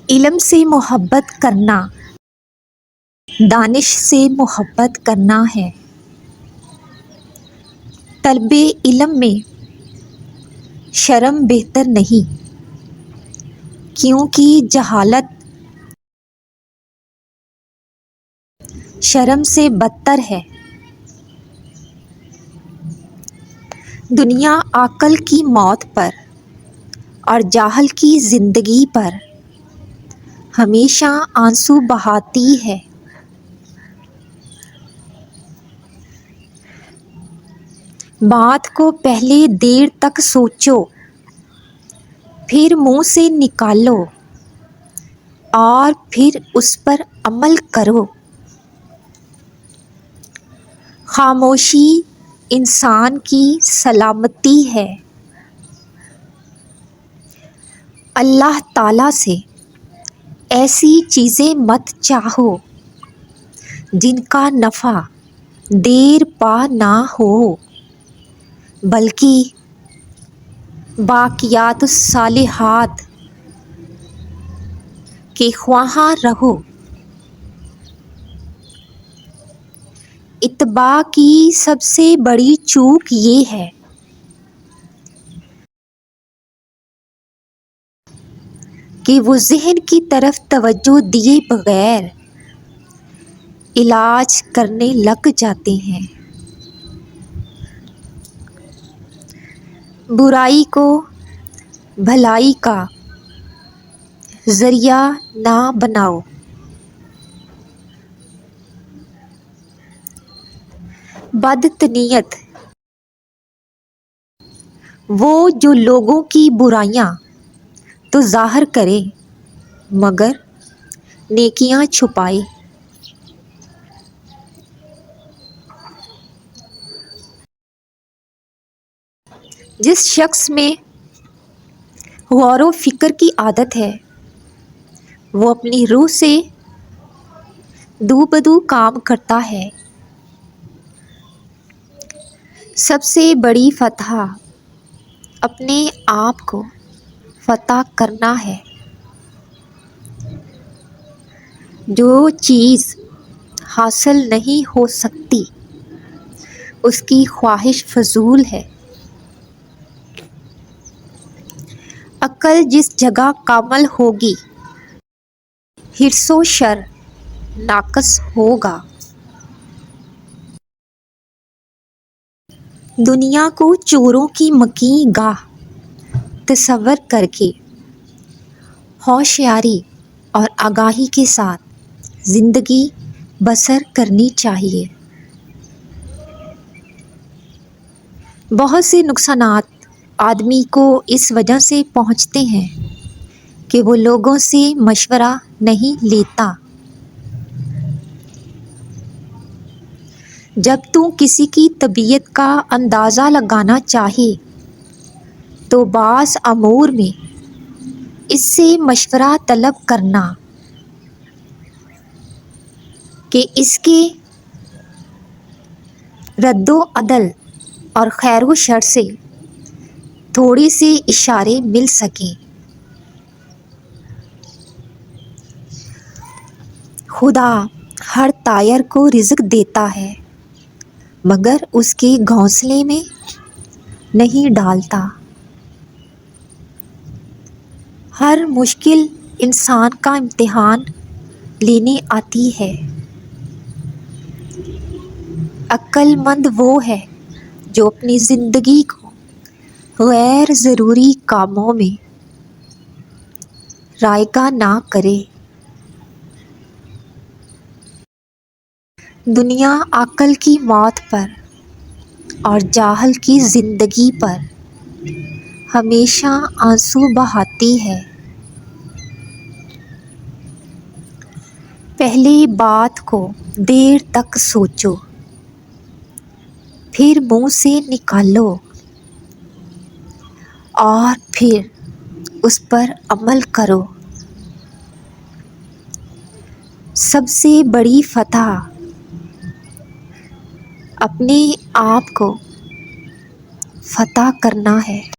علم سے محبت کرنا دانش سے محبت کرنا ہے۔ طلب علم میں شرم بہتر نہیں، کیونکہ جہالت شرم سے بدتر ہے۔ دنیا عقل کی موت پر اور جاہل کی زندگی پر ہمیشہ آنسو بہاتی ہے۔ بات کو پہلے دیر تک سوچو، پھر منہ سے نکالو اور پھر اس پر عمل کرو۔ خاموشی انسان کی سلامتی ہے۔ اللہ تعالیٰ سے ایسی چیزیں مت چاہو جن کا نفع دیر پا نہ ہو، بلکہ باقیات الصالحات کے خواہاں رہو۔ اتباع کی سب سے بڑی چوک یہ ہے کہ وہ ذہن کی طرف توجہ دیے بغیر علاج کرنے لگ جاتے ہیں۔ برائی کو بھلائی کا ذریعہ نہ بناؤ۔ بدنیت وہ جو لوگوں کی برائیاں تو ظاہر کرے مگر نیکیاں چھپائے۔ جس شخص میں غور و فکر کی عادت ہے وہ اپنی روح سے دو بدو کام کرتا ہے۔ سب سے بڑی فتح اپنے آپ کو فتح کرنا ہے۔ جو چیز حاصل نہیں ہو سکتی اس کی خواہش فضول ہے۔ عقل جس جگہ کامل ہوگی حرص و شر ناقص ہوگا۔ دنیا کو چوروں کی مکین گاہ تصور کر کے ہوشیاری اور آگاہی کے ساتھ زندگی بسر کرنی چاہیے۔ بہت سے نقصانات آدمی کو اس وجہ سے پہنچتے ہیں کہ وہ لوگوں سے مشورہ نہیں لیتا۔ جب تو کسی کی طبیعت کا اندازہ لگانا چاہے تو بعض امور میں اس سے مشورہ طلب کرنا کہ اس کے رد و عدل اور خیر و شر سے تھوڑے سے اشارے مل سکیں۔ خدا ہر طائر کو رزق دیتا ہے مگر اس کے گھونسلے میں نہیں ڈالتا۔ ہر مشکل انسان کا امتحان لینے آتی ہے۔ عقل مند وہ ہے جو اپنی زندگی کو غیر ضروری کاموں میں رائگاں نہ کرے۔ دنیا عقل کی موت پر اور جاہل کی زندگی پر ہمیشہ آنسو بہاتی ہے۔ پہلے بات کو دیر تک سوچو، پھر منہ سے نکالو اور پھر اس پر عمل کرو۔ سب سے بڑی فتح اپنے آپ کو فتح کرنا ہے۔